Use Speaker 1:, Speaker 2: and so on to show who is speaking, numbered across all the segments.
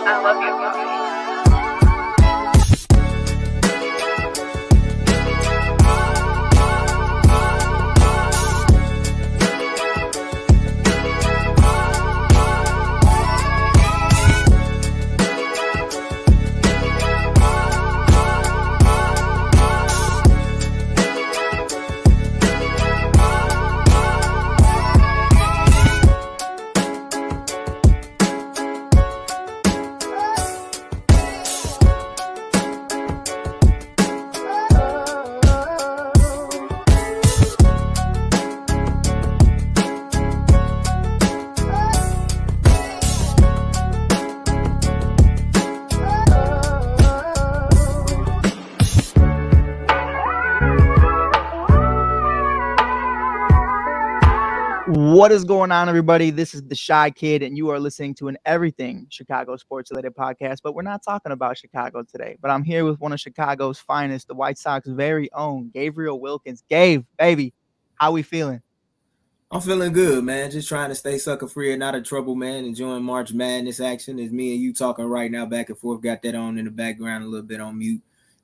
Speaker 1: I love your voice.
Speaker 2: What is going on, everybody? This is the Shy Kid, and you are listening to an everything Chicago sports-related podcast. But we're not talking about Chicago today. But I'm here with one of Chicago's finest, the White Sox very own, Gabriel Wilkins. Gabe, baby, how we feeling?
Speaker 3: I'm feeling good, man. Just trying to stay sucker-free and out of trouble, man. Enjoying March Madness action. It's me and you talking right now back and forth. Got that on in the background, a little bit on mute.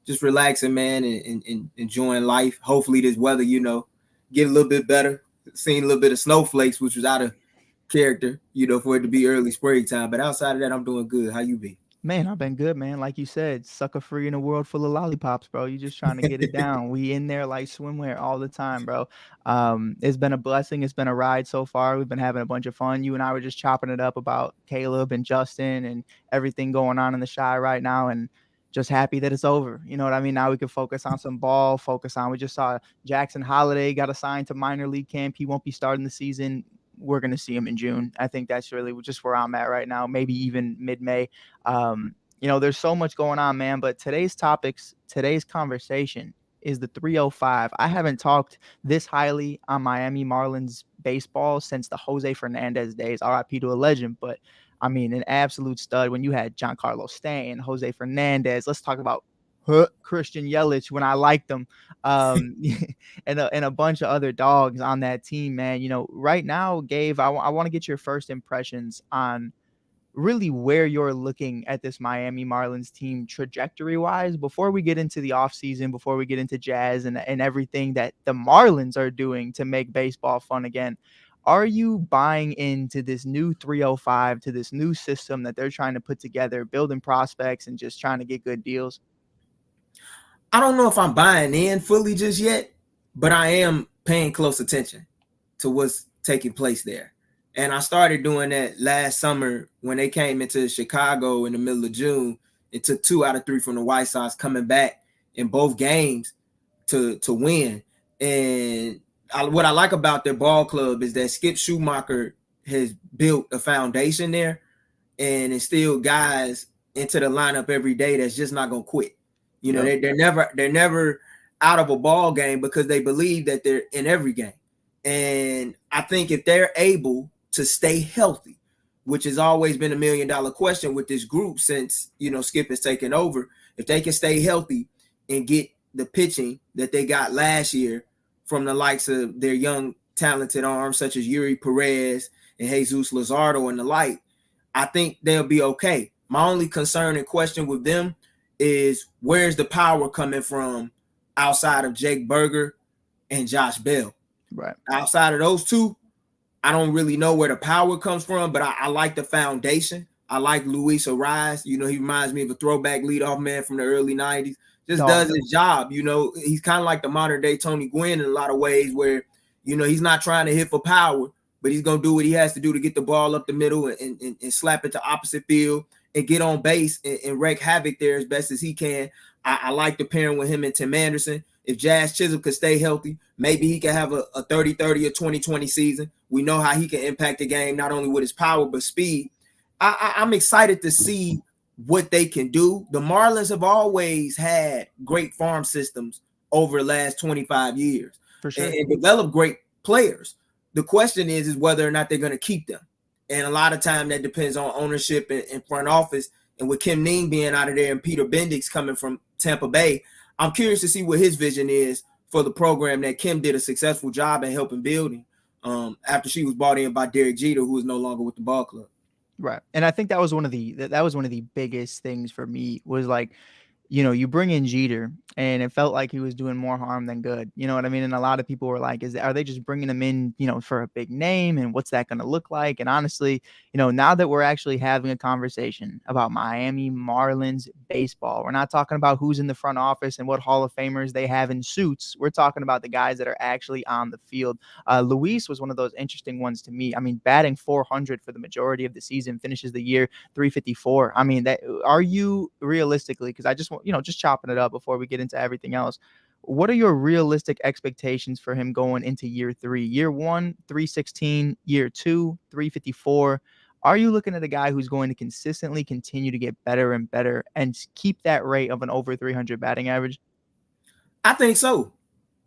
Speaker 3: Just relaxing, man, and enjoying life. Hopefully this weather, get a little bit better. Seen a little bit of snowflakes, which was out of character, for it to be early springtime. But outside of that, I'm doing good. How you be?
Speaker 2: Man, I've been good, man. Like you said, sucker free in a world full of lollipops, bro. You just trying to get it down. We in there like swimwear all the time, bro. It's been a blessing. It's been a ride so far. We've been having a bunch of fun. You and I were just chopping it up about Caleb and Justin and everything going on in the Shy right now, and just happy that it's over. You know what I mean? Now we can focus on some ball, we just saw Jackson Holiday got assigned to minor league camp. He won't be starting the season. We're going to see him in June. I think that's really just where I'm at right now, maybe even mid-May. There's so much going on, man, but today's conversation is the 305. I haven't talked this highly on Miami Marlins baseball since the Jose Fernandez days, RIP to a legend, but I mean, an absolute stud when you had Giancarlo Stanton, Jose Fernandez. Let's talk about Christian Yelich when I liked them, and a bunch of other dogs on that team, man. Right now, Gabe, I want to get your first impressions on really where you're looking at this Miami Marlins team trajectory-wise before we get into the offseason, before we get into Jazz and everything that the Marlins are doing to make baseball fun again. Are you buying into this new 305, to this new system that they're trying to put together, building prospects and just trying to get good deals?
Speaker 3: I don't know if I'm buying in fully just yet, but I am paying close attention to what's taking place there. And I started doing that last summer when they came into Chicago in the middle of June. It took 2 out of 3 from the White Sox coming back in both games to win. And what I like about their ball club is that Skip Schumacher has built a foundation there and instilled guys into the lineup every day that's just not going to quit. They're never out of a ball game because they believe that they're in every game. And I think if they're able to stay healthy, which has always been $1 million question with this group since, Skip has taken over, if they can stay healthy and get the pitching that they got last year from the likes of their young, talented arms such as Yuri Perez and Jesus Luzardo and the like, I think they'll be okay. My only concern and question with them is where's the power coming from outside of Jake Berger and Josh Bell?
Speaker 2: Right.
Speaker 3: Outside of those two, I don't really know where the power comes from, but I like the foundation. I like Luis Ariz. He reminds me of a throwback leadoff man from the early 90s. Just does his job. He's kind of like the modern day Tony Gwynn in a lot of ways where, he's not trying to hit for power, but he's going to do what he has to do to get the ball up the middle and slap it to opposite field and get on base and wreak havoc there as best as he can. I like the pairing with him and Tim Anderson. If Jazz Chisholm could stay healthy, maybe he can have a 30-30 or 20-20 season. We know how he can impact the game, not only with his power, but speed. I'm excited to see what they can do. The Marlins have always had great farm systems over the last 25 years.
Speaker 2: For sure.
Speaker 3: And developed great players. The question is whether or not they're going to keep them. And a lot of time that depends on ownership and front office. And with Kim Ning being out of there and Peter Bendix coming from Tampa Bay, I'm curious to see what his vision is for the program that Kim did a successful job in helping building after she was brought in by Derek Jeter, who is no longer with the ball club.
Speaker 2: Right. And I think that was one of the biggest things for me was like, you bring in Jeter, and it felt like he was doing more harm than good. You know what I mean? And a lot of people were like, are they just bringing him in, for a big name? And what's that going to look like? And honestly, now that we're actually having a conversation about Miami Marlins baseball, we're not talking about who's in the front office and what Hall of Famers they have in suits. We're talking about the guys that are actually on the field. Luis was one of those interesting ones to me. I mean, batting 400 for the majority of the season, finishes the year 354. I mean, that are you realistically? Because I just want, just chopping it up before we get into everything else. What are your realistic expectations for him going into year 3? Year 1, 316. Year 2, 354. Are you looking at a guy who's going to consistently continue to get better and better and keep that rate of an over 300 batting average?
Speaker 3: I think so.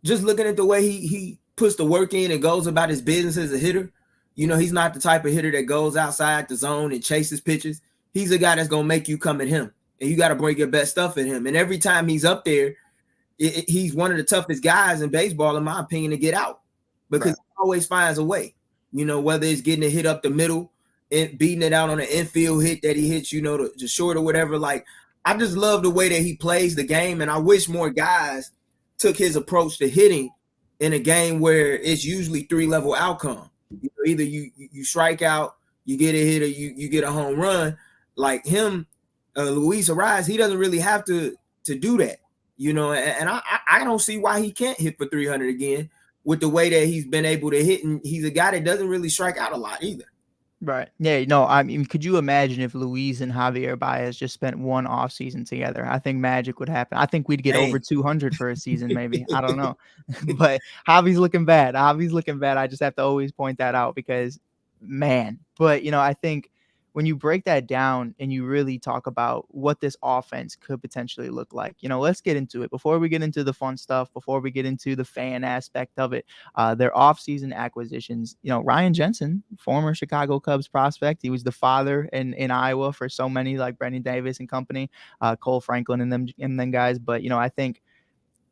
Speaker 3: Just looking at the way he puts the work in and goes about his business as a hitter, he's not the type of hitter that goes outside the zone and chases pitches. He's a guy that's going to make you come at him, and you got to bring your best stuff at him. And every time he's up there, he's one of the toughest guys in baseball, in my opinion, to get out, because
Speaker 2: Right.
Speaker 3: he always finds a way, whether it's getting a hit up the middle and beating it out on an infield hit that he hits, to short or whatever. Like, I just love the way that he plays the game, and I wish more guys took his approach to hitting in a game where it's usually 3-level outcome. Either you strike out, you get a hit, or you get a home run. Like him, Luis Ariz, he doesn't really have to do that, and I don't see why he can't hit for 300 again with the way that he's been able to hit, and he's a guy that doesn't really strike out a lot either.
Speaker 2: Right. Yeah. No, I mean, could you imagine if Luis and Javier Baez just spent one off season together? I think magic would happen. I think we'd get over
Speaker 3: Dang.
Speaker 2: 200 for a season, maybe. I don't know. But Javi's looking bad. Javi's looking bad. I just have to always point that out because, man. But, I think when you break that down and you really talk about what this offense could potentially look like, let's get into it. Before we get into the fun stuff, before we get into the fan aspect of it, their offseason acquisitions, Ryan Jensen, former Chicago Cubs prospect. He was the father in Iowa for so many, like Brendan Davis and company, Cole Franklin and them guys. But, I think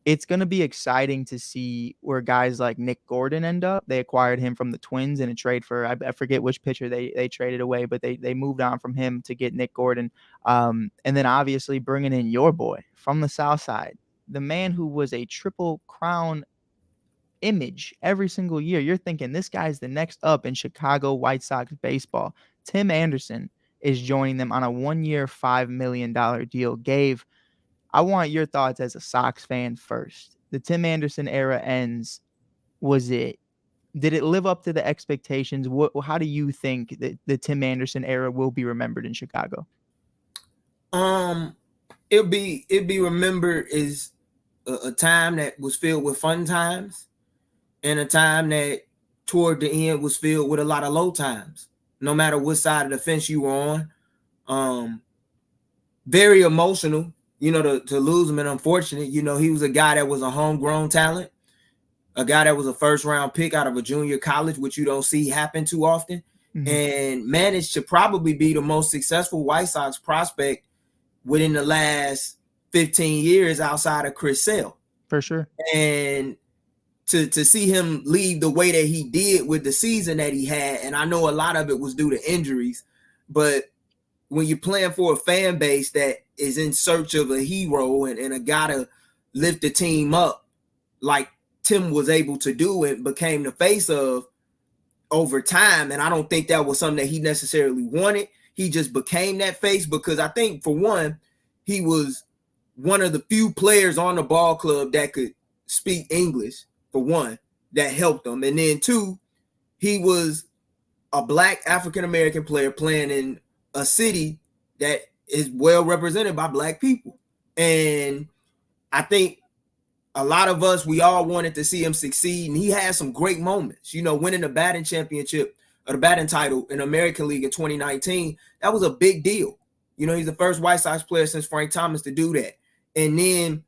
Speaker 2: it's going to be exciting to see where guys like Nick Gordon end up. They acquired him from the Twins in a trade for, I forget which pitcher they traded away, but they moved on from him to get Nick Gordon. And then obviously bringing in your boy from the South Side, the man who was a Triple Crown image every single year. You're thinking this guy's the next up in Chicago White Sox baseball. Tim Anderson is joining them on a 1-year, $5 million deal. Gabe, I want your thoughts as a Sox fan first. The Tim Anderson era ends. Did it live up to the expectations? How do you think that the Tim Anderson era will be remembered in Chicago?
Speaker 3: It'll be remembered as a time that was filled with fun times, and a time that toward the end was filled with a lot of low times, no matter what side of the fence you were on. Very emotional, to lose him, and unfortunate. He was a guy that was a homegrown talent, a guy that was a first-round pick out of a junior college, which you don't see happen too often, and managed to probably be the most successful White Sox prospect within the last 15 years outside of Chris Sale.
Speaker 2: For sure.
Speaker 3: And to see him leave the way that he did with the season that he had, and I know a lot of it was due to injuries, but when you're playing for a fan base that is in search of a hero and a guy to lift the team up, like Tim was able to do and became the face of over time, and I don't think that was something that he necessarily wanted. He just became that face because I think, for one, he was one of the few players on the ball club that could speak English, for one, that helped him. And then two, he was a black African-American player playing in a city that is well represented by black people. And I think a lot of us, we all wanted to see him succeed. And he had some great moments, winning the batting championship or the batting title in the American League in 2019. That was a big deal. He's the first White Sox player since Frank Thomas to do that. And then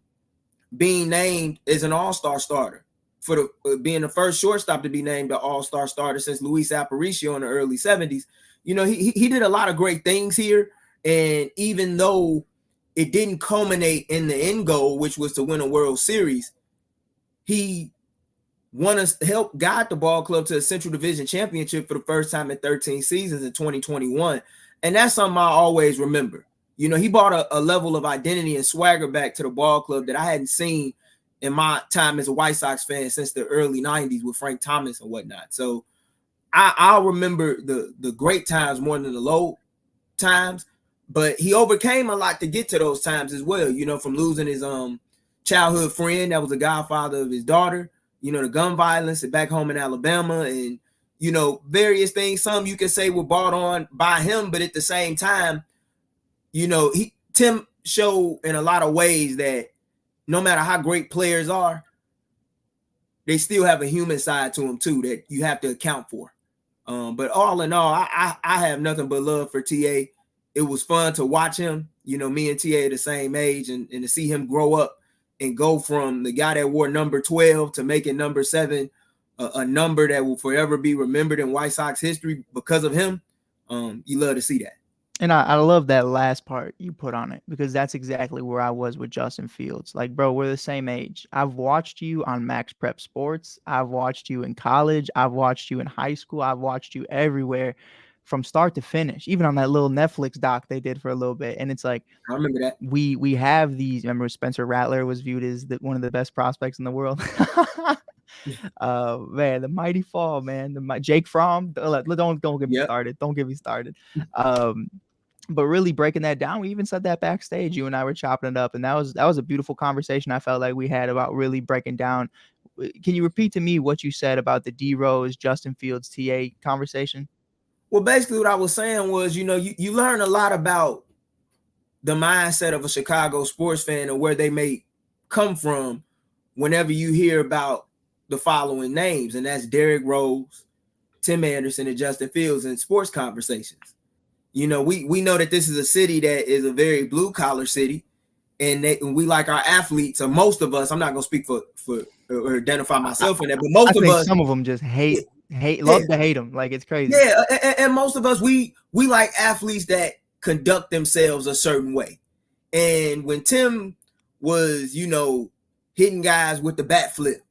Speaker 3: being named as an all-star starter, for being the first shortstop to be named an all-star starter since Luis Aparicio in the early 70s. He did a lot of great things here. And even though it didn't culminate in the end goal, which was to win a World Series, he won us help guide the ball club to a Central Division championship for the first time in 13 seasons in 2021. And that's something I always remember. You know, he brought a level of identity and swagger back to the ball club that I hadn't seen in my time as a White Sox fan since the early 90s with Frank Thomas and whatnot. So I'll remember the great times more than the low times, but he overcame a lot to get to those times as well, you know, from losing his childhood friend that was the godfather of his daughter, you know, the gun violence back home in Alabama, and, you know, various things. Some you can say were brought on by him, but at the same time, you know, Tim showed in a lot of ways that no matter how great players are, they still have a human side to them too that you have to account for. But all in all, I have nothing but love for TA. It was fun to watch him. You know, me and TA are the same age, and to see him grow up and go from the guy that wore number 12 to making number 7 a number that will forever be remembered in White Sox history because of him. You love to see that.
Speaker 2: And I love that last part you put on it, because that's exactly where I was with Justin Fields. Like, bro, we're the same age. I've watched you on Max Prep Sports. I've watched you in college. I've watched you in high school. I've watched you everywhere from start to finish, even on that little Netflix doc they did for a little bit. And it's like,
Speaker 3: I remember that.
Speaker 2: We have these. Remember, Spencer Rattler was viewed as one of the best prospects in the world. Man, the mighty fall, man. Jake Fromm. Don't get me started. Don't get me started. But really breaking that down, we even said that backstage. You and I were chopping it up, and that was a beautiful conversation I felt like we had about really breaking down. Can you repeat to me what you said about the D Rose, Justin Fields, TA conversation?
Speaker 3: Well, basically what I was saying was, you know, you learn a lot about the mindset of a Chicago sports fan and where they may come from whenever you hear about the following names, and that's Derrick Rose, Tim Anderson, and Justin Fields in sports conversations. You know, we know that this is a city that is a very blue collar city, and we like our athletes, or most of us. I'm not gonna speak for or identify myself in that, but most of us,
Speaker 2: some of them just love to hate them. Like, it's crazy.
Speaker 3: Yeah, and most of us, we like athletes that conduct themselves a certain way. And when Tim was, you know, hitting guys with the bat flip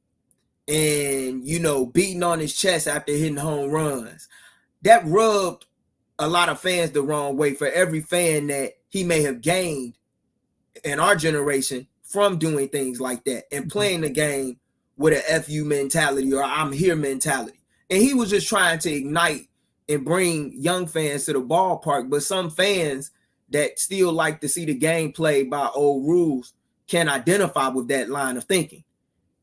Speaker 3: and, you know, beating on his chest after hitting home runs, that rubbed a lot of fans the wrong way, for every fan that he may have gained in our generation from doing things like that and playing the game with a FU mentality or I'm here mentality. And he was just trying to ignite and bring young fans to the ballpark. But some fans that still like to see the game played by old rules can identify with that line of thinking.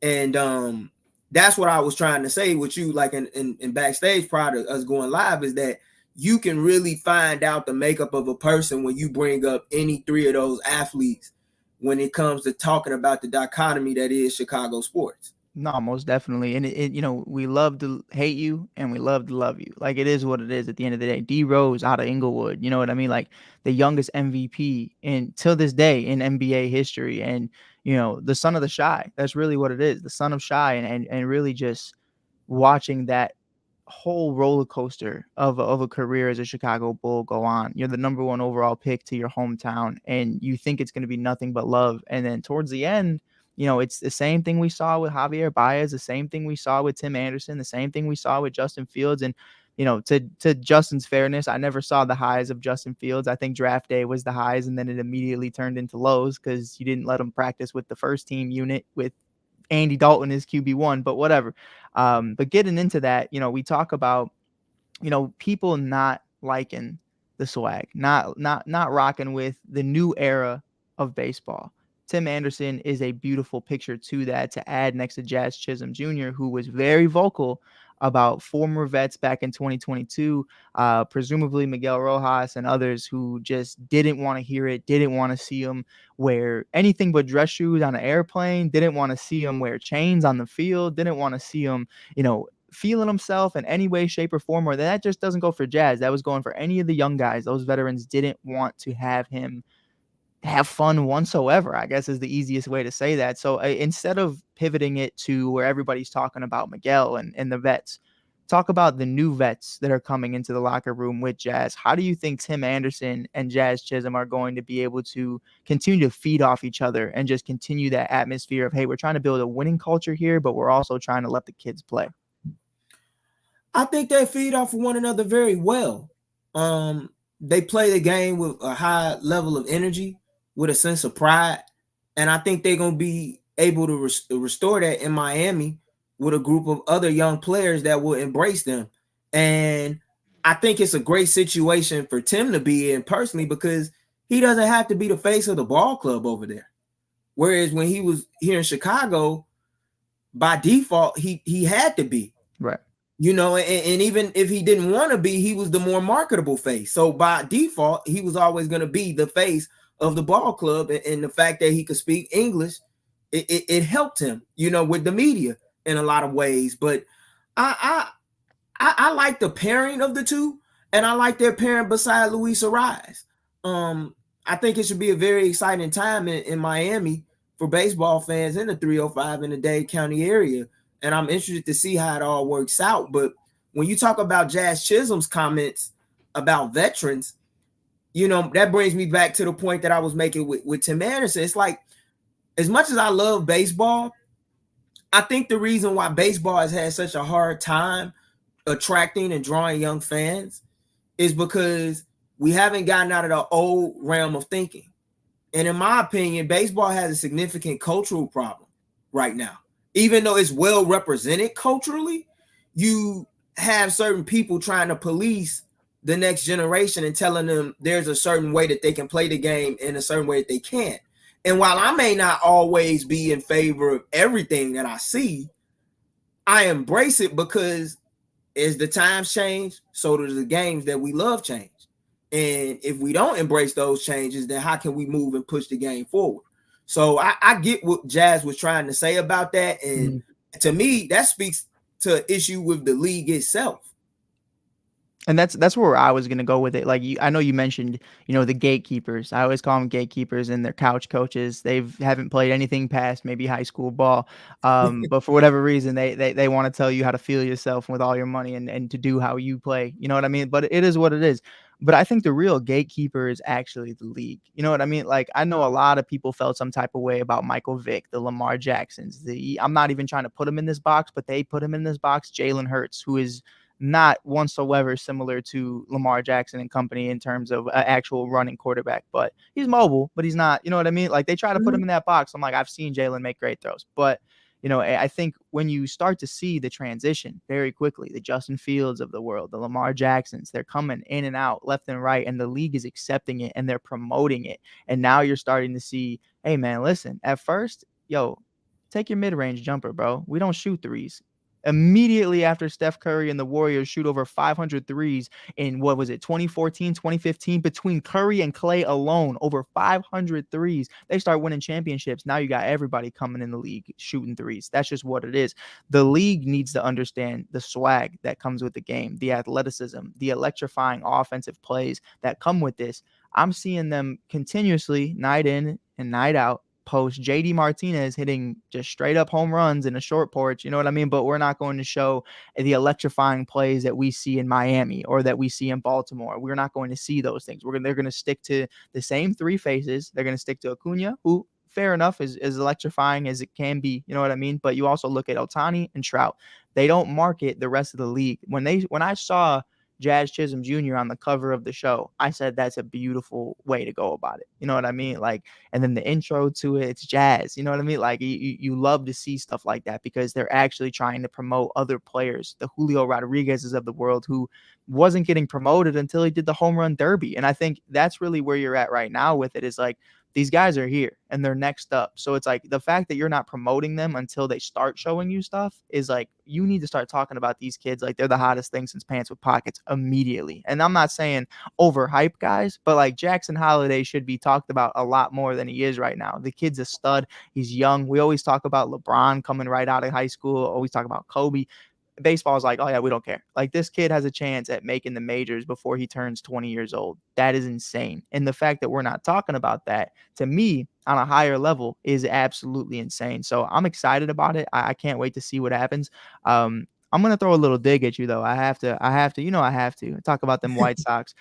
Speaker 3: And that's what I was trying to say with you, like in backstage prior to us going live, is that you can really find out the makeup of a person when you bring up any three of those athletes when it comes to talking about the dichotomy that is Chicago sports.
Speaker 2: No, most definitely. And it, you know, we love to hate you and we love to love you. Like, it is what it is at the end of the day. D Rose out of Inglewood, you know what I mean? Like, the youngest MVP in till this day in NBA history. And, you know, the son of the Shy. That's really what it is. The son of Shy, and really just watching that whole roller coaster of a career as a Chicago Bull go on. You're the number 1 overall pick to your hometown, and you think it's going to be nothing but love. And then towards the end, you know, it's the same thing we saw with Javier Baez, the same thing we saw with Tim Anderson, the same thing we saw with Justin Fields. And, you know, to Justin's fairness, I never saw the highs of Justin Fields. I think draft day was the highs, and then it immediately turned into lows because you didn't let him practice with the first team unit with Andy Dalton is QB1, but whatever. But getting into that, you know, we talk about, you know, people not liking the swag, not rocking with the new era of baseball. Tim Anderson is a beautiful picture to that, to add next to Jazz Chisholm Jr., who was very vocal about former vets back in 2022, presumably Miguel Rojas and others who just didn't want to hear it, didn't want to see him wear anything but dress shoes on an airplane, didn't want to see him wear chains on the field, didn't want to see him, you know, feeling himself in any way, shape, or form. Or that just doesn't go for Jazz. That was going for any of the young guys. Those veterans didn't want to have him have fun whatsoever, I guess, is the easiest way to say that. So instead of pivoting it to where everybody's talking about Miguel and the vets, talk about the new vets that are coming into the locker room with Jazz. How do you think Tim Anderson and Jazz Chisholm are going to be able to continue to feed off each other and just continue that atmosphere of, hey, we're trying to build a winning culture here, but we're also trying to let the kids play?
Speaker 3: I think they feed off of one another very well. They play the game with a high level of energy, with a sense of pride, and I think they're gonna be able to restore that in Miami with a group of other young players that will embrace them. And I think it's a great situation for Tim to be in personally because he doesn't have to be the face of the ball club over there. Whereas when he was here in Chicago, by default, he had to be.
Speaker 2: Right.
Speaker 3: And even if he didn't want to be, he was the more marketable face. So by default, he was always going to be the face of the ball club. And the fact that he could speak English, it helped him, with the media in a lot of ways. But I like the pairing of the two, and I like their pairing beside Luis Ariz. I think it should be a very exciting time in Miami for baseball fans in the 305 in the Dade County area. And I'm interested to see how it all works out. But when you talk about Jazz Chisholm's comments about veterans, that brings me back to the point that I was making with Tim Anderson. It's like, as much as I love baseball, I think the reason why baseball has had such a hard time attracting and drawing young fans is because we haven't gotten out of the old realm of thinking. And in my opinion, baseball has a significant cultural problem right now. Even though it's well represented culturally, you have certain people trying to police the next generation and telling them there's a certain way that they can play the game and a certain way that they can't. And while I may not always be in favor of everything that I see, I embrace it because as the times change, so do the games that we love change. And if we don't embrace those changes, then how can we move and push the game forward? So I get what Jazz was trying to say about that. And to me, that speaks to an issue with the league itself.
Speaker 2: And that's where I was gonna go with it. Like I know you mentioned, the gatekeepers. I always call them gatekeepers, and they're couch coaches. They haven't played anything past maybe high school ball, but for whatever reason, they want to tell you how to feel yourself with all your money and to do how you play. You know what I mean? But it is what it is. But I think the real gatekeeper is actually the league. You know what I mean? Like I know a lot of people felt some type of way about Michael Vick, the Lamar Jacksons. I'm not even trying to put him in this box, but they put him in this box. Jalen Hurts, who is not whatsoever similar to Lamar Jackson and company in terms of an actual running quarterback, but he's mobile, but he's not, you know what I mean? Like they try to put him in that box. I'm like, I've seen Jalen make great throws, but I think when you start to see the transition very quickly, the Justin Fields of the world, the Lamar Jacksons, they're coming in and out left and right, and the league is accepting it and they're promoting it. And now you're starting to see, hey man, listen, at first, take your mid-range jumper, bro. We don't shoot threes. Immediately after Steph Curry and the Warriors shoot over 500 threes in, 2014, 2015, between Curry and Clay alone, over 500 threes, they start winning championships. Now you got everybody coming in the league shooting threes. That's just what it is. The league needs to understand the swag that comes with the game, the athleticism, the electrifying offensive plays that come with this. I'm seeing them continuously, night in and night out, post JD Martinez hitting just straight up home runs in a short porch. You know what I mean? But we're not going to show the electrifying plays that we see in Miami or that we see in Baltimore. We're not going to see those things. They're going to stick to the same three faces. They're going to stick to Acuna, who fair enough is electrifying as it can be. You know what I mean? But you also look at Ohtani and Trout. They don't market the rest of the league. When I saw Jazz Chisholm Jr. on the cover of the show, I said that's a beautiful way to go about it. You know what I mean? Like, and then the intro to it, it's jazz. You know what I mean? Like you love to see stuff like that because they're actually trying to promote other players, the Julio Rodriguez's of the world, who wasn't getting promoted until he did the home run derby. And I think that's really where you're at right now with it, is like, these guys are here and they're next up. So it's like the fact that you're not promoting them until they start showing you stuff is like, you need to start talking about these kids like they're the hottest thing since pants with pockets immediately. And I'm not saying overhype guys, but like Jackson Holiday should be talked about a lot more than he is right now. The kid's a stud. He's young. We always talk about LeBron coming right out of high school. Always talk about Kobe. Baseball is like, oh yeah, we don't care. Like, this kid has a chance at making the majors before he turns 20 years old. That is insane. And the fact that we're not talking about that, to me, on a higher level, is absolutely insane. So I'm excited about it. I can't wait to see what happens. I'm gonna throw a little dig at you though. I have to. I have to talk about them White Sox.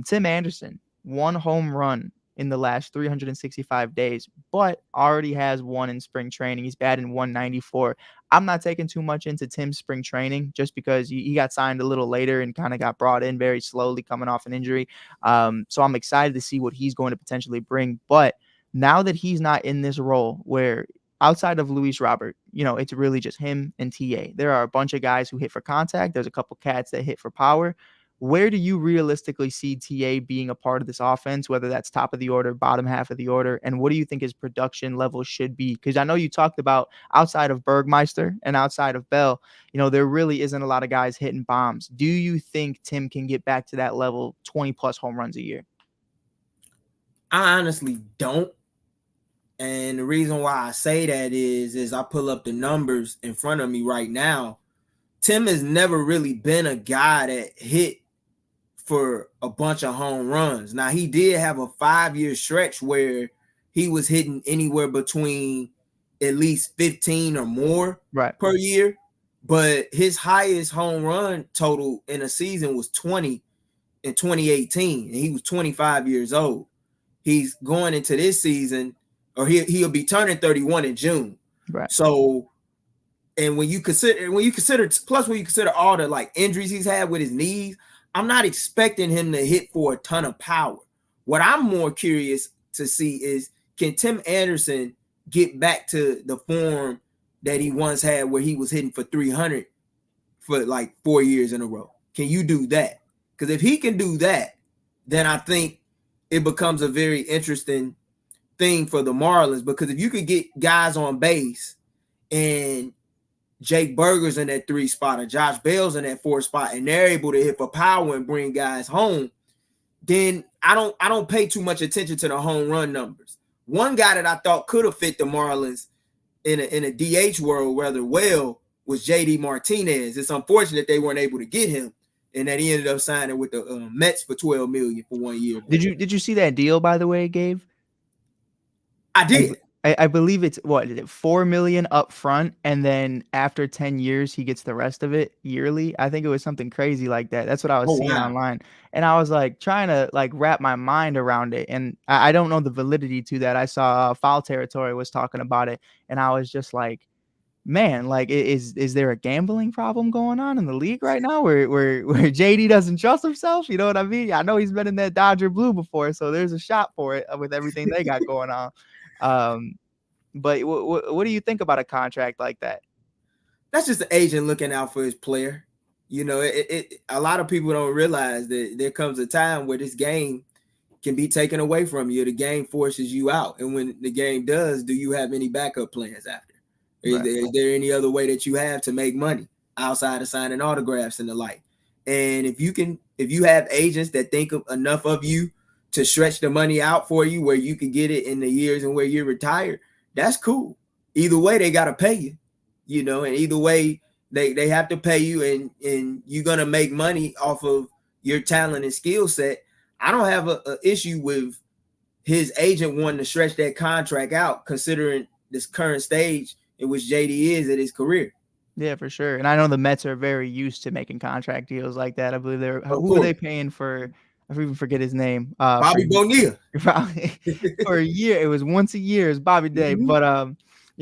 Speaker 2: Tim Anderson, 1 home run in the last 365 days, but already has one in spring training. He's batting 194. I'm not taking too much into Tim's spring training just because he got signed a little later and kind of got brought in very slowly coming off an injury. So I'm excited to see what he's going to potentially bring. But now that he's not in this role where outside of Luis Robert, it's really just him and TA. There are a bunch of guys who hit for contact. There's a couple cats that hit for power. Where do you realistically see TA being a part of this offense, whether that's top of the order, bottom half of the order? And what do you think his production level should be? Because I know you talked about outside of Bergmeister and outside of Bell, there really isn't a lot of guys hitting bombs. Do you think Tim can get back to that level, 20 plus home runs a year?
Speaker 3: I honestly don't. And the reason why I say that is I pull up the numbers in front of me right now. Tim has never really been a guy that hit for a bunch of home runs. Now, he did have a 5-year stretch where he was hitting anywhere between at least 15 or more per year. But his highest home run total in a season was 20 in 2018. And he was 25 years old. He's going into this season, or he'll be turning 31 in June.
Speaker 2: Right.
Speaker 3: So, and when you consider all the like injuries he's had with his knees, I'm not expecting him to hit for a ton of power. What I'm more curious to see is, can Tim Anderson get back to the form that he once had where he was hitting for 300 for like 4 years in a row? Can you do that? Because if he can do that, then I think it becomes a very interesting thing for the Marlins, because if you could get guys on base and Jake Burger's in that 3 spot or Josh Bell's in that 4 spot and they're able to hit for power and bring guys home, then I don't pay too much attention to the home run numbers. One guy that I thought could have fit the Marlins in a DH world rather well was JD Martinez. It's unfortunate they weren't able to get him, and that he ended up signing with the Mets for $12 million for 1 year.
Speaker 2: Did you see that deal, by the way, Gabe?
Speaker 3: I did.
Speaker 2: I believe it's $4 million up front, and then after 10 years he gets the rest of it yearly. I think it was something crazy like that. That's what I was seeing online, and I was like trying to like wrap my mind around it, and I don't know the validity to that. I saw Foul Territory was talking about it, and I was just like, man, like is there a gambling problem going on in the league right now where JD doesn't trust himself? You know what I mean? I know he's been in that Dodger blue before, so there's a shot for it with everything they got going on. But what do you think about a contract like that?
Speaker 3: That's just the agent looking out for his player. A lot of people don't realize that there comes a time where this game can be taken away from you. The game forces you out. And when the game does, do you have any backup plans after? Is there any other way that you have to make money outside of signing autographs and the like? And if you have agents that think enough of you to stretch the money out for you where you can get it in the years and where you're retired, that's cool. Either way, they got to pay you, and either way they have to pay you, and you're going to make money off of your talent and skill set. I don't have an issue with his agent wanting to stretch that contract out, considering this current stage in which JD is at his career.
Speaker 2: Yeah, for sure. And I know the Mets are very used to making contract deals like that. I believe who are they paying for? I even forget his name.
Speaker 3: Bobby Bonilla.
Speaker 2: For a year. It was once a year is Bobby Day. Mm-hmm.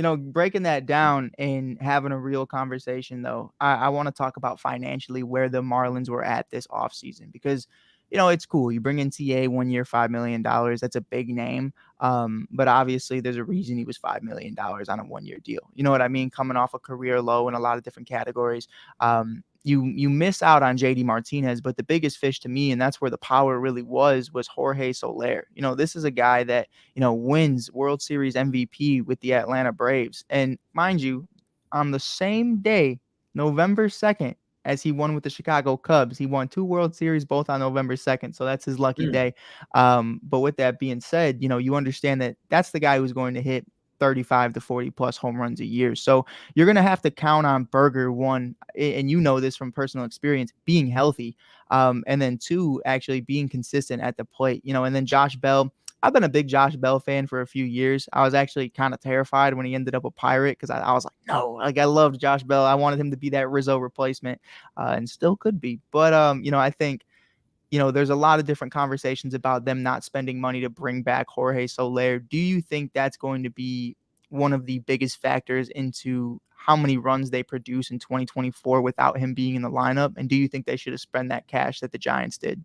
Speaker 2: But breaking that down and having a real conversation though, I want to talk about financially where the Marlins were at this offseason, because it's cool. You bring in TA 1 year, $5 million. That's a big name. But obviously there's a reason he was $5 million on a 1 year deal. You know what I mean? Coming off a career low in a lot of different categories. You miss out on JD Martinez, but the biggest fish to me, and that's where the power really was Jorge Soler. This is a guy that, wins World Series MVP with the Atlanta Braves. And mind you, on the same day, November 2nd, as he won with the Chicago Cubs, he won 2 World Series, both on November 2nd. So that's his lucky day. But with that being said, you understand that that's the guy who's going to hit 35 to 40 plus home runs a year. So you're going to have to count on Burger, one, and this from personal experience, being healthy. And then 2, actually being consistent at the plate, and then Josh Bell, I've been a big Josh Bell fan for a few years. I was actually kind of terrified when he ended up a Pirate because I was like, no, like I loved Josh Bell. I wanted him to be that Rizzo replacement, and still could be. But I think there's a lot of different conversations about them not spending money to bring back Jorge Soler. Do you think that's going to be one of the biggest factors into how many runs they produce in 2024 without him being in the lineup? And do you think they should have spent that cash that the Giants did?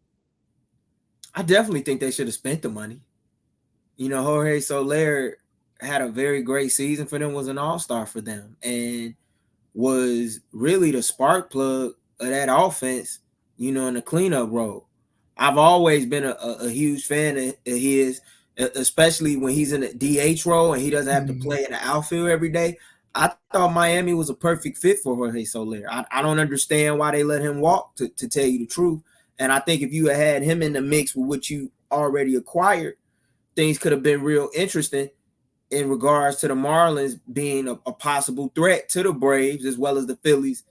Speaker 3: I definitely think they should have spent the money. Jorge Soler had a very great season for them, was an all-star for them, and was really the spark plug of that offense, in the cleanup role. I've always been a huge fan of his, especially when he's in the DH role and he doesn't have to play in the outfield every day. I thought Miami was a perfect fit for Jorge Soler. I don't understand why they let him walk, to tell you the truth. And I think if you had him in the mix with what you already acquired, things could have been real interesting in regards to the Marlins being a possible threat to the Braves as well as the Phillies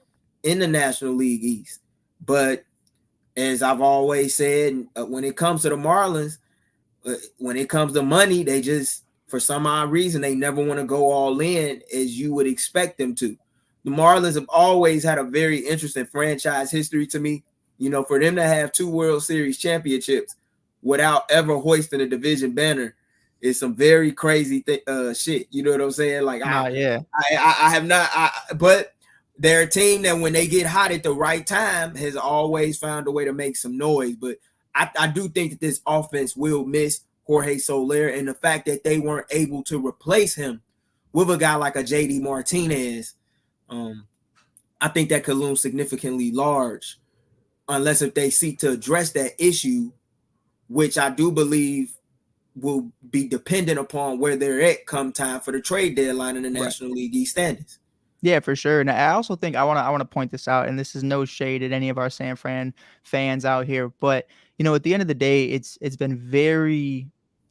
Speaker 3: in the National League East. But as I've always said, when it comes to the Marlins, when it comes to money, they just, for some odd reason, they never want to go all in as you would expect them to. The Marlins have always had a very interesting franchise history to me. For them to have 2 World Series championships without ever hoisting a division banner is some very crazy shit. You know what I'm saying? Like,
Speaker 2: Yeah.
Speaker 3: I have not, but they're a team that when they get hot at the right time has always found a way to make some noise. But I do think that this offense will miss Jorge Soler, and the fact that they weren't able to replace him with a guy like a JD Martinez, I think that could loom significantly large, unless if they seek to address that issue, which I do believe will be dependent upon where they're at come time for the trade deadline in the National League East standings.
Speaker 2: Yeah, for sure. And I also think I want to point this out, and this is no shade at any of our San Fran fans out here, but at the end of the day, it's been very,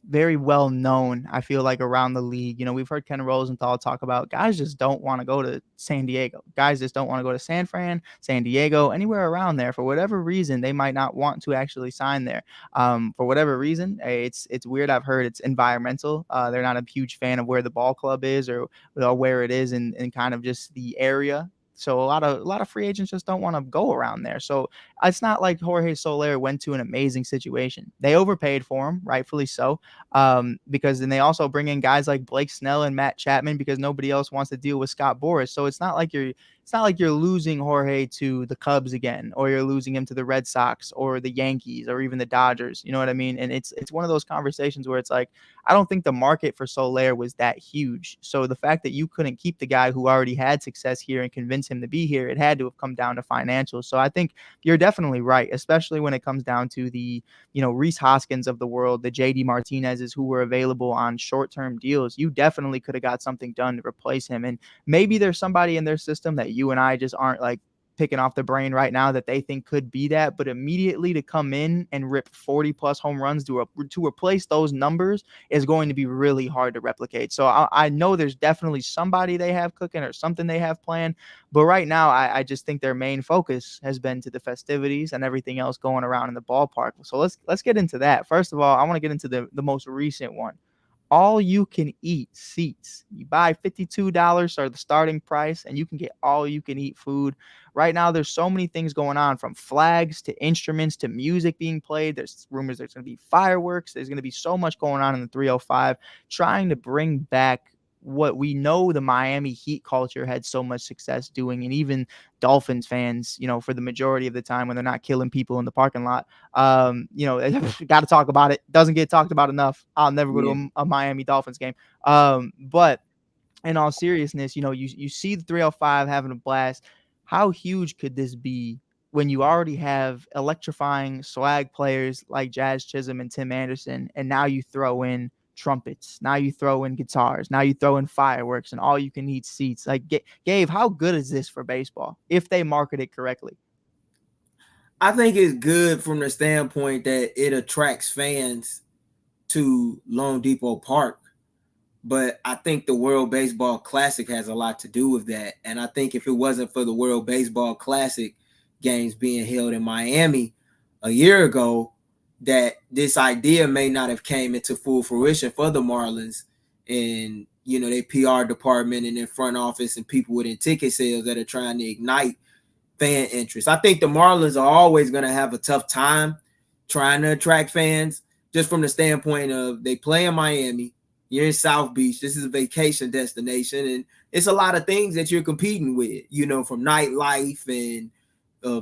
Speaker 2: very well known, I feel like, around the league. We've heard Ken Rosenthal talk about guys just don't want to go to San Diego. Guys just don't want to go to San Fran, San Diego, anywhere around there. For whatever reason, they might not want to actually sign there. For whatever reason, it's weird. I've heard it's environmental. They're not a huge fan of where the ball club is or where it is in kind of just the area. So a lot of free agents just don't want to go around there. So it's not like Jorge Soler went to an amazing situation. They overpaid for him, rightfully so, because then they also bring in guys like Blake Snell and Matt Chapman because nobody else wants to deal with Scott Boras. So it's not like you're losing Jorge to the Cubs again, or you're losing him to the Red Sox or the Yankees or even the Dodgers. You know what I mean? And it's one of those conversations where it's like, I don't think the market for Soler was that huge. So the fact that you couldn't keep the guy who already had success here and convince him to be here, it had to have come down to financials. So I think you're definitely right, especially when it comes down to the, Rhys Hoskins of the world, the JD Martinez's who were available on short-term deals. You definitely could have got something done to replace him. And maybe there's somebody in their system that you and I just aren't like picking off the brain right now that they think could be that, but immediately to come in and rip 40 plus home runs to replace those numbers is going to be really hard to replicate. So I know there's definitely somebody they have cooking or something they have planned, but right now I just think their main focus has been to the festivities and everything else going around in the ballpark. So let's get into that. First of all, I want to get into the most recent one. All you can eat seats. You buy $52 or the starting price, and you can get all you can eat food. Right now, there's so many things going on, from flags to instruments to music being played. There's rumors there's going to be fireworks. There's going to be so much going on in the 305, trying to bring back what we know the Miami Heat culture had so much success doing, and even Dolphins fans, for the majority of the time when they're not killing people in the parking lot. Got to talk about it. Doesn't get talked about enough. I'll never go to a Miami Dolphins game. But in all seriousness, you see the 305 having a blast. How huge could this be when you already have electrifying swag players like Jazz Chisholm and Tim Anderson, and now you throw in trumpets, now you throw in guitars, now you throw in fireworks and all you can eat seats? Like, Gabe, how good is this for baseball if they market it correctly?
Speaker 3: I think it's good from the standpoint that it attracts fans to Lone Depot Park, but I think the World Baseball Classic has a lot to do with that. And I think if it wasn't for the World Baseball Classic games being held in Miami a year ago, that this idea may not have came into full fruition for the Marlins and their PR department and their front office and people within ticket sales that are trying to ignite fan interest. I think the Marlins are always going to have a tough time trying to attract fans, just from the standpoint of they play in Miami, you're in South Beach, this is a vacation destination, and it's a lot of things that you're competing with, from nightlife and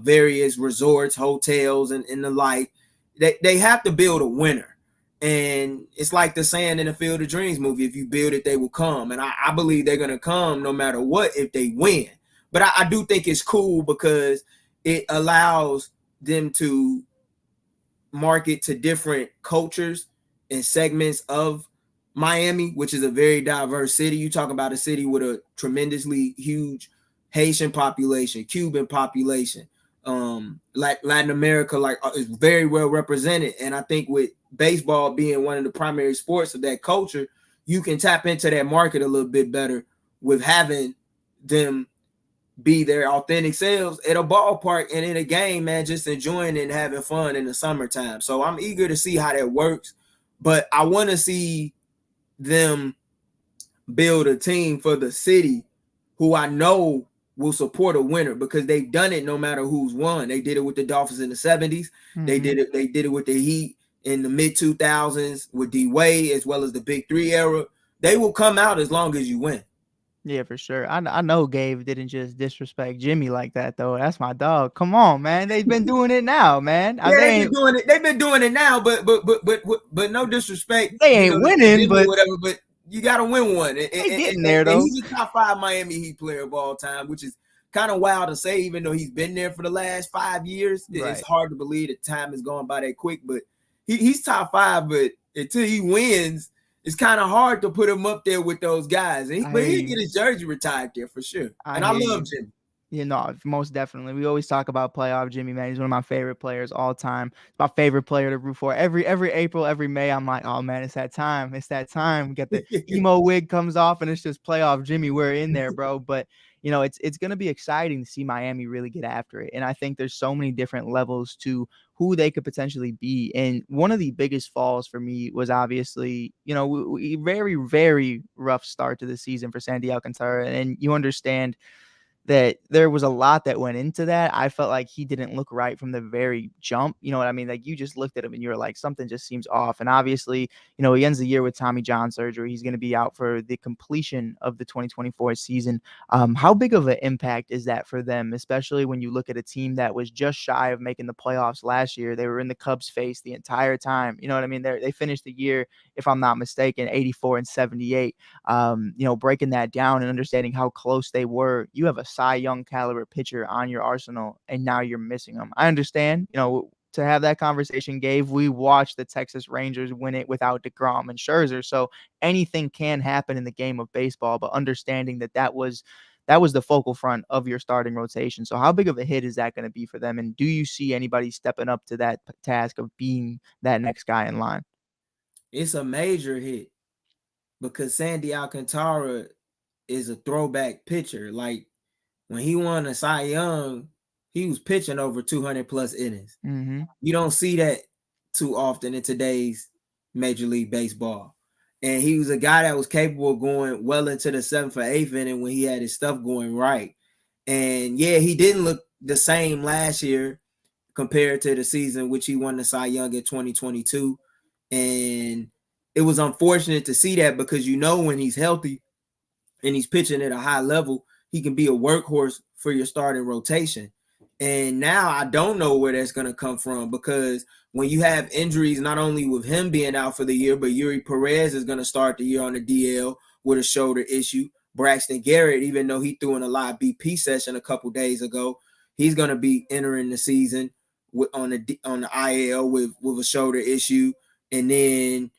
Speaker 3: various resorts, hotels, and the like. They have to build a winner. And it's like the saying in the Field of Dreams movie, if you build it, they will come. And I believe they're going to come no matter what if they win. But I do think it's cool because it allows them to market to different cultures and segments of Miami, which is a very diverse city. You talk about a city with a tremendously huge Haitian population, Cuban population, Latin America, is very well represented. And I think with baseball being one of the primary sports of that culture, you can tap into that market a little bit better with having them be their authentic selves at a ballpark and in a game, man, just enjoying it and having fun in the summertime. So I'm eager to see how that works, but I want to see them build a team for the city who I know will support a winner, because they've done it no matter who's won. They did it with the Dolphins in the 70s. Mm-hmm. They did it with the Heat in the mid 2000s with D Wade, as well as the Big Three era. They will come out as long as you win.
Speaker 2: Yeah, for sure. I know Gabe didn't just disrespect Jimmy like that, though. That's my dog. Come on, man. They've been doing it now, man.
Speaker 3: Yeah, they've been doing it. They've been doing it now, but no disrespect.
Speaker 2: They ain't winning, but
Speaker 3: whatever. But you got to win one.
Speaker 2: They getting there, though.
Speaker 3: He's a top 5 Miami Heat player of all time, which is kind of wild to say, even though he's been there for the last 5 years. Right. It's hard to believe that time is going by that quick, but he's top 5. But until he wins, it's kind of hard to put him up there with those guys. But he'll get his jersey retired there for sure. I love Jimmy.
Speaker 2: Most definitely. We always talk about playoff Jimmy, man. He's one of my favorite players all time. My favorite player to root for. Every April, every May, I'm like, oh man, it's that time. It's that time. We got the emo wig comes off and it's just playoff Jimmy. We're in there, bro. But it's going to be exciting to see Miami really get after it. And I think there's so many different levels to who they could potentially be. And one of the biggest falls for me was obviously, very, very rough start to the season for Sandy Alcantara. And you understand that there was a lot that went into that. I felt like he didn't look right from the very jump. You know what I mean? Like, you just looked at him and you were like, something just seems off. And obviously, he ends the year with Tommy John surgery. He's going to be out for the completion of the 2024 season. How big of an impact is that for them, especially when you look at a team that was just shy of making the playoffs last year? They were in the Cubs' face the entire time. You know what I mean? They finished the year, if I'm not mistaken, 84-78. Breaking that down and understanding how close they were. You have a Cy Young caliber pitcher on your arsenal, and now you're missing them. I understand, to have that conversation, Gabe. We watched the Texas Rangers win it without DeGrom and Scherzer, so anything can happen in the game of baseball. But understanding that was the focal front of your starting rotation. So how big of a hit is that going to be for them? And do you see anybody stepping up to that task of being that next guy in line?
Speaker 3: It's a major hit because Sandy Alcantara is a throwback pitcher. Like, when he won a Cy Young, he was pitching over 200 plus innings.
Speaker 2: Mm-hmm.
Speaker 3: You don't see that too often in today's Major League Baseball. And he was a guy that was capable of going well into the 7th or 8th inning when he had his stuff going right. And yeah, he didn't look the same last year compared to the season which he won the Cy Young in 2022. And it was unfortunate to see that, because when he's healthy and he's pitching at a high level, he can be a workhorse for your starting rotation. And now I don't know where that's going to come from, because when you have injuries, not only with him being out for the year, but Yuri Perez is going to start the year on the DL with a shoulder issue. Braxton Garrett, even though he threw in a live BP session a couple days ago, he's going to be entering the season on the IL with a shoulder issue. And then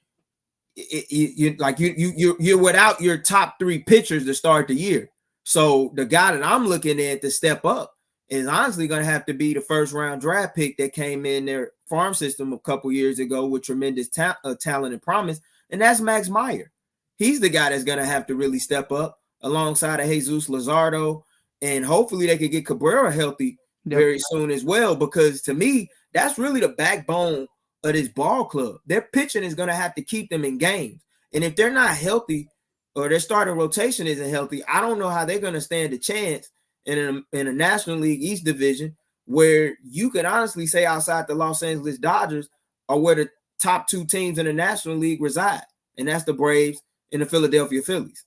Speaker 3: you're without your top 3 pitchers to start the year. So the guy that I'm looking at to step up is honestly going to have to be the first round draft pick that came in their farm system a couple years ago with tremendous talent and promise. And that's Max Meyer. He's the guy that's going to have to really step up alongside of Jesus Luzardo. And hopefully they could get Cabrera healthy very soon as well, because to me, that's really the backbone of this ball club. Their pitching is going to have to keep them in games. And if they're not healthy or their starting rotation isn't healthy, I don't know how they're going to stand a chance in a National League East division where you could honestly say outside the Los Angeles Dodgers are where the top two teams in the National League reside. And that's the Braves and the Philadelphia Phillies.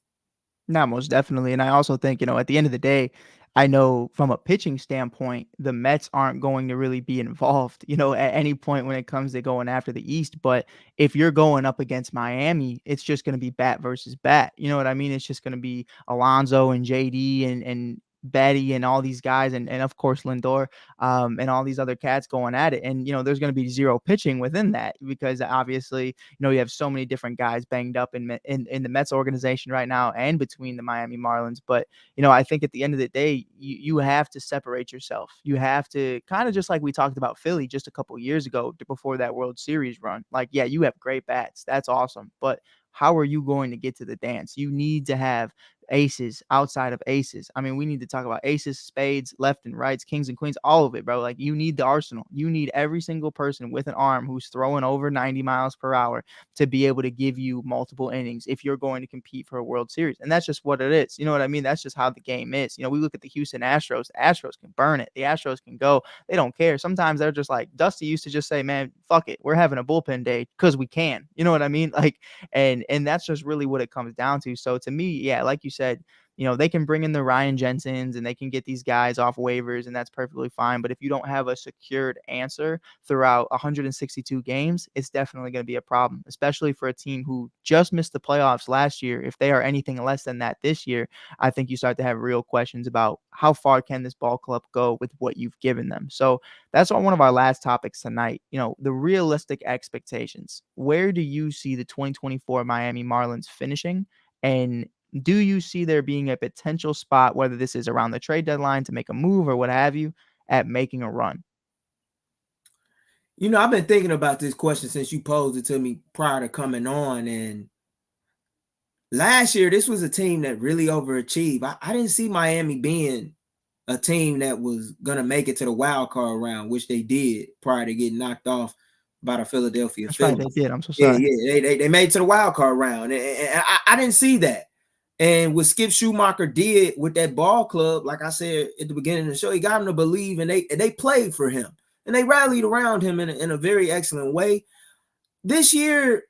Speaker 2: No, most definitely. And I also think, at the end of the day, I know from a pitching standpoint, the Mets aren't going to really be involved, at any point when it comes to going after the East. But if you're going up against Miami, it's just going to be bat versus bat. You know what I mean? It's just going to be Alonso and JD and Betty and all these guys, and of course Lindor, and all these other cats going at it. And there's going to be zero pitching within that because obviously you have so many different guys banged up in the Mets organization right now and between the Miami Marlins. But I think at the end of the day, you have to separate yourself. You have to kind of just like we talked about Philly just a couple years ago before that World Series run. Like, yeah, you have great bats. That's awesome. But how are you going to get to the dance? You need to have aces outside of aces. I mean, we need to talk about aces, spades, left and rights, kings and queens, all of it, bro. Like, you need the arsenal. You need every single person with an arm who's throwing over 90 miles per hour to be able to give you multiple innings if you're going to compete for a World Series. And that's just what it is. You know what I mean? That's just how the game is. We look at the Houston Astros. The Astros can burn it. The Astros can go. They don't care. Sometimes they're just like, Dusty used to just say, man, fuck it. We're having a bullpen day because we can. You know what I mean? Like, and that's just really what it comes down to. So to me, yeah, like you said, they can bring in the Ryan Jensens and they can get these guys off waivers, and that's perfectly fine. But if you don't have a secured answer throughout 162 games, it's definitely going to be a problem, especially for a team who just missed the playoffs last year. If they are anything less than that this year, I think you start to have real questions about how far can this ball club go with what you've given them. So that's one of our last topics tonight. The realistic expectations. Where do you see the 2024 Miami Marlins finishing? And do you see there being a potential spot, whether this is around the trade deadline to make a move or what have you, at making a run?
Speaker 3: I've been thinking about this question since you posed it to me prior to coming on. And last year, this was a team that really overachieved. I didn't see Miami being a team that was going to make it to the wild card round, which they did prior to getting knocked off by the Philadelphia
Speaker 2: That's
Speaker 3: Phillies.
Speaker 2: right, they did. I'm so
Speaker 3: Yeah,
Speaker 2: sorry.
Speaker 3: yeah, they made it to the wild card round. And I didn't see that. And what Skip Schumacher did with that ball club, like I said at the beginning of the show, he got him to believe, and they played for him. And they rallied around him in a very excellent way. This year,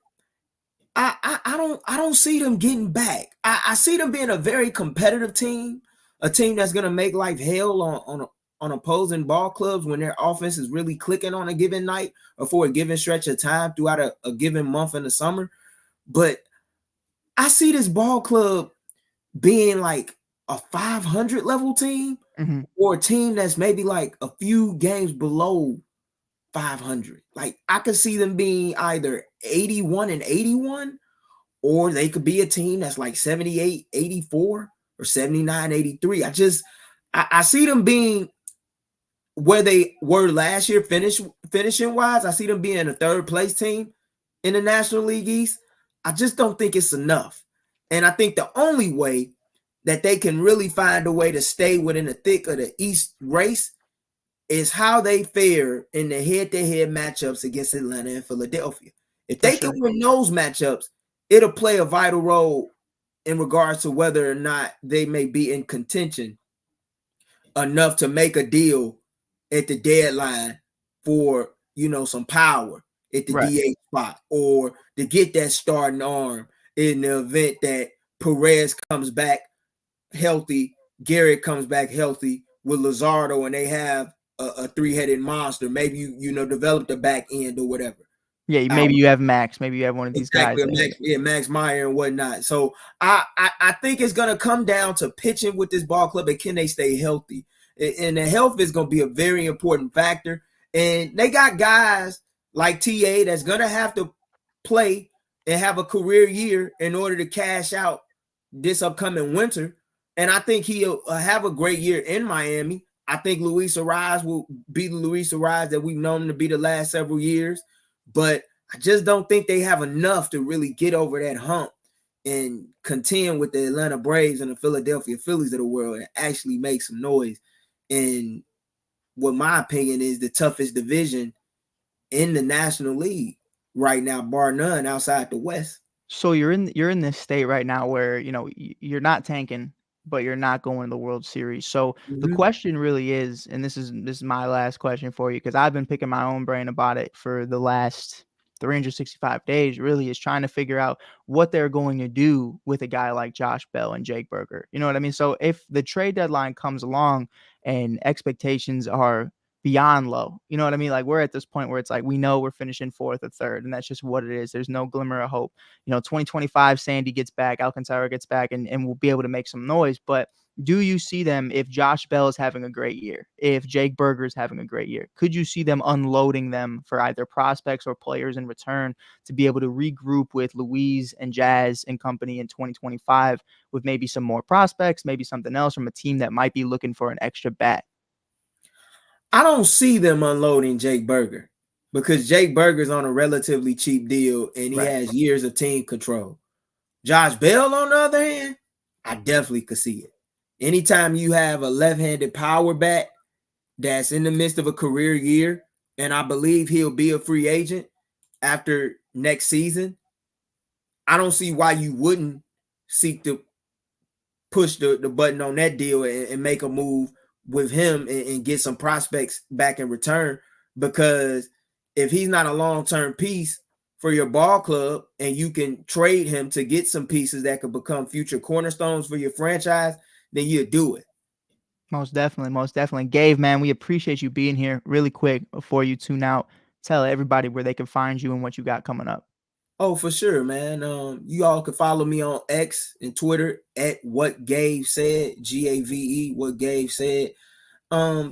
Speaker 3: I don't see them getting back. I see them being a very competitive team, a team that's gonna make life hell on opposing ball clubs when their offense is really clicking on a given night or for a given stretch of time throughout a given month in the summer. But I see this ball club being like a 500 level team,
Speaker 2: Mm-hmm.
Speaker 3: or a team that's maybe like a few games below 500. Like, I could see them being either 81-81, or they could be a team that's like 78-84 or 79-83. I see them being where they were last year, finishing wise. I see them being a third place team in the National League East. I just don't think it's enough. And I think the only way that they can really find a way to stay within the thick of the East race is how they fare in the head-to-head matchups against Atlanta and Philadelphia. If they can win those matchups, it'll play a vital role in regards to whether or not they may be in contention enough to make a deal at the deadline for, some power at the DH spot, or to get that starting arm in the event that Perez comes back healthy, Garrett comes back healthy with Luzardo, and they have a three-headed monster. Maybe you develop the back end or whatever.
Speaker 2: Yeah, maybe you have Max. Maybe you have one of these guys.
Speaker 3: Max Meyer and whatnot. So I think it's gonna come down to pitching with this ball club, and can they stay healthy? And the health is gonna be a very important factor. And they got guys like TA that's gonna have to play and have a career year in order to cash out this upcoming winter. And I think he'll have a great year in Miami. I think Luis Ariz will be the Luis Ariz that we've known him to be the last several years. But I just don't think they have enough to really get over that hump and contend with the Atlanta Braves and the Philadelphia Phillies of the world and actually make some noise in what my opinion is the toughest division in the National League right now, bar none, outside the West.
Speaker 2: So you're in this state right now where you're not tanking, but you're not going to the World Series. So the
Speaker 3: Mm-hmm.
Speaker 2: question really is, and this is my last question for you because I've been picking my own brain about it for the last 365 days. Really, is trying to figure out what they're going to do with a guy like Josh Bell and Jake Burger. You know what I mean? So if the trade deadline comes along and expectations are beyond low. You know what I mean? Like we're at this point where it's like we know we're finishing fourth or third, and that's just what it is. There's no glimmer of hope. 2025, Sandy gets back, Alcantara gets back, and we'll be able to make some noise. But do you see them if Josh Bell is having a great year, if Jake Burger is having a great year? Could you see them unloading them for either prospects or players in return to be able to regroup with Louise and Jazz and company in 2025 with maybe some more prospects, maybe something else from a team that might be looking for an extra bat?
Speaker 3: I don't see them unloading Jake Burger because Jake Burger's on a relatively cheap deal and he
Speaker 2: Right.
Speaker 3: has years of team control. Josh Bell, on the other hand, I definitely could see it. Anytime you have a left-handed power bat that's in the midst of a career year, and I believe he'll be a free agent after next season, I don't see why you wouldn't seek to push the button on that deal and make a move with him and get some prospects back in return. Because if he's not a long-term piece for your ball club and you can trade him to get some pieces that could become future cornerstones for your franchise, then you do it.
Speaker 2: Most definitely, most definitely. Gabe, man, we appreciate you being here. Really quick before you tune out, tell everybody where they can find you and what you got coming up.
Speaker 3: Oh, for sure, man. You all can follow me on X and Twitter at what Gabe said, GAVE, what Gabe said.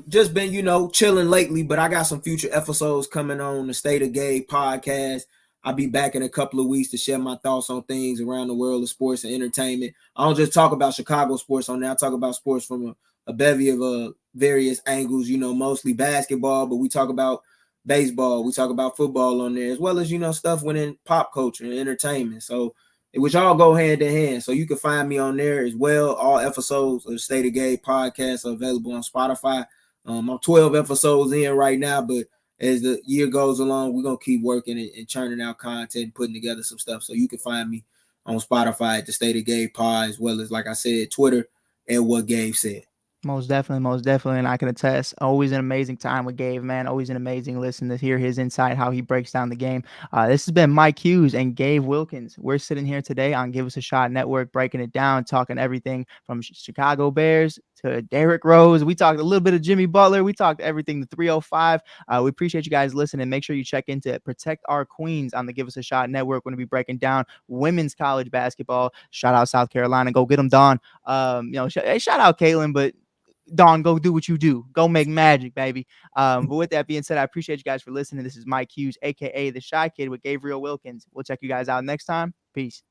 Speaker 3: Just been, chilling lately, but I got some future episodes coming on the State of Gabe podcast. I'll be back in a couple of weeks to share my thoughts on things around the world of sports and entertainment. I don't just talk about Chicago sports on there. I talk about sports from a bevy of various angles, mostly basketball, but we talk about baseball, we talk about football on there, as well as, stuff within pop culture and entertainment. So, which all go hand in hand. So you can find me on there as well. All episodes of the State of Gabe podcast are available on Spotify. I'm 12 episodes in right now, but as the year goes along, we're going to keep working and churning out content and putting together some stuff. So you can find me on Spotify at the State of Gabe pod, as well as, like I said, Twitter and what Gabe said.
Speaker 2: Most definitely, most definitely. And I can attest, always an amazing time with Gabe, man. Always an amazing listen to hear his insight, how he breaks down the game. This has been Mike Hughes and Gabe Wilkins. We're sitting here today on Give Us a Shot Network, breaking it down, talking everything from Chicago Bears to Derrick Rose. We talked a little bit of Jimmy Butler. We talked everything, the 305. We appreciate you guys listening. Make sure you check into Protect Our Queens on the Give Us a Shot Network. We're going to be breaking down women's college basketball. Shout out South Carolina. Go get them, Dawn. Shout out Caitlin, but Dawn, go do what you do. Go make magic, baby. But with that being said, I appreciate you guys for listening. This is Mike Hughes, a.k.a. The Shy Kid with Gabriel Wilkins. We'll check you guys out next time. Peace.